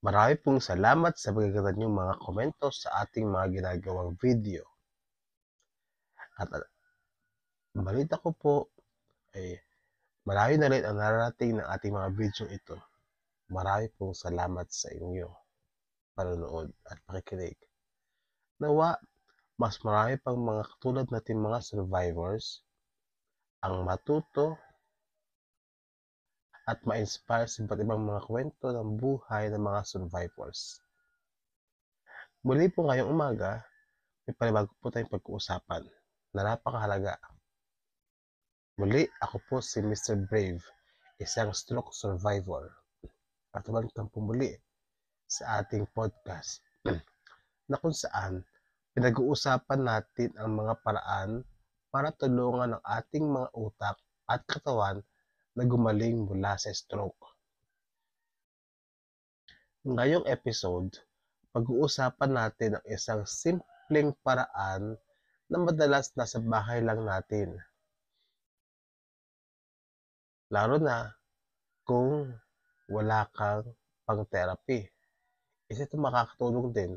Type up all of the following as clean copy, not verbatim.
Marami pong salamat sa magaganda niyong mga komento sa ating mga ginagawang video. At balita ko po ay marami na rin ang nararating ng ating mga video ito. Marami pong salamat sa inyo panonood at pakikinig. Nawa, mas marami pang mga katulad nating mga survivors ang matuto at ma-inspire sa iba't ibang mga kwento ng buhay ng mga survivors. Muli po ngayong umaga, may panibago po tayong pag-uusapan na napakahalaga. Muli, ako po si Mr. Brave, isang stroke survivor. At welcome po muli sa ating podcast na kung saan pinag-uusapan natin ang mga paraan para tulungan ang ating mga utak at katawan na gumaling mula sa stroke. Ngayong episode, pag-uusapan natin ang isang simpleng paraan na madalas nasa bahay lang natin. Lalo na kung wala kang pang-therapy. Isa ito makakatulong din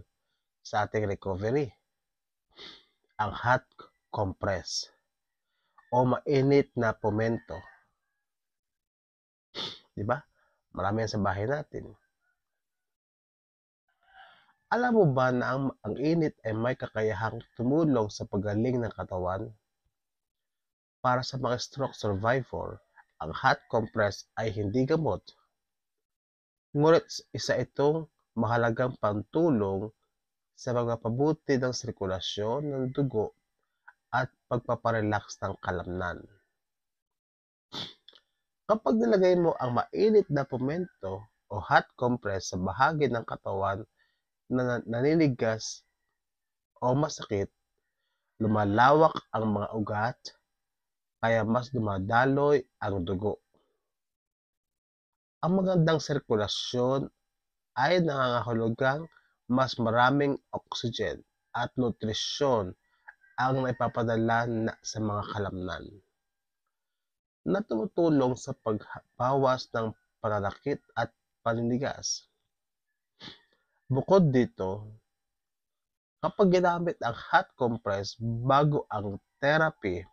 sa ating recovery. Ang hot compress o mainit na pomento. Di ba? Marami yan sa bahay natin. Alam mo ba na ang init ay may kakayahang tumulong sa pagaling ng katawan? Para sa mga stroke survivor, ang hot compress ay hindi gamot. Ngunit isa itong mahalagang pantulong sa pagpapabuti ng sirkulasyon ng dugo at pagpaparelax ng kalamnan. Kapag nilagay mo ang mainit na pomento o hot compress sa bahagi ng katawan na naninigas o masakit, lumalawak ang mga ugat, kaya mas dumadaloy ang dugo. Ang magandang sirkulasyon ay nangangahulugang mas maraming oxygen at nutrisyon ang naipapadala sa mga kalamnan na tumutulong sa pagbawas ng pananakit at paninigas. Bukod dito, kapag ginamit ang hot compress bago ang therapy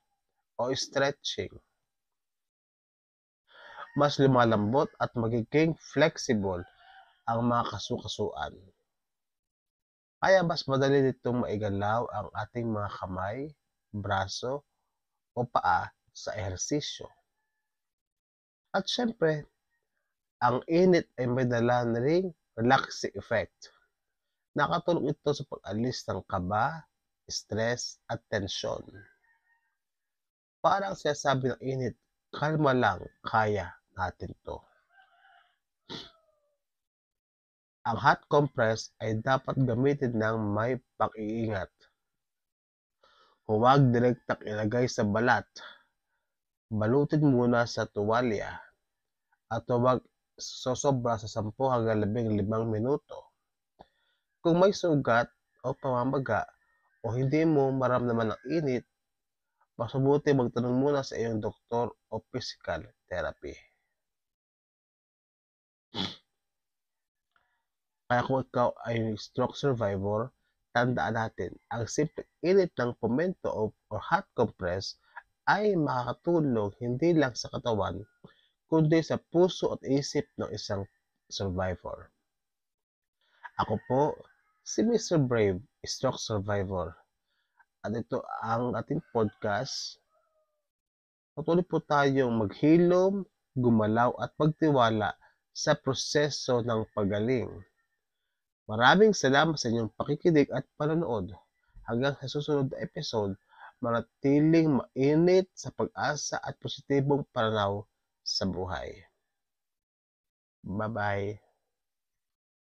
o stretching, mas lumalambot at magiging flexible ang mga kasukasuan. Kaya mas madali nitong maigalaw ang ating mga kamay, braso o paa sa ehersisyo. At syempre, ang init ay may dala na ring relaxing effect. Nakatulong ito sa pag-alis ng kaba, stress at tensyon. Parang sinasabi ng init, kalma lang, kaya natin to. Ang hot compress ay dapat gamitin ng may pag-iingat. Huwag direktang ilagay sa balat. Balutin muna sa tuwalya at huwag sosobra sa 10 hanggang 15 minuto. Kung may sugat o pamamaga o hindi mo maramdaman ang init, mas mabuti magtanong muna sa iyong doktor o physical therapy. Kaya kung ikaw ay stroke survivor, tandaan natin, ang simpleng init ng pomento o hot compress ay makakatulong hindi lang sa katawan, kundi sa puso at isip ng isang survivor. Ako po, si Mr. Brave, stroke survivor. At ito ang ating podcast. Patuloy po tayong maghilom, gumalaw at magtiwala sa proseso ng pagaling. Maraming salamat sa inyong pakikinig at panonood. Hanggang sa susunod na episode, manatiling mainit sa pag-asa at positibong pananaw sa buhay. Bye-bye.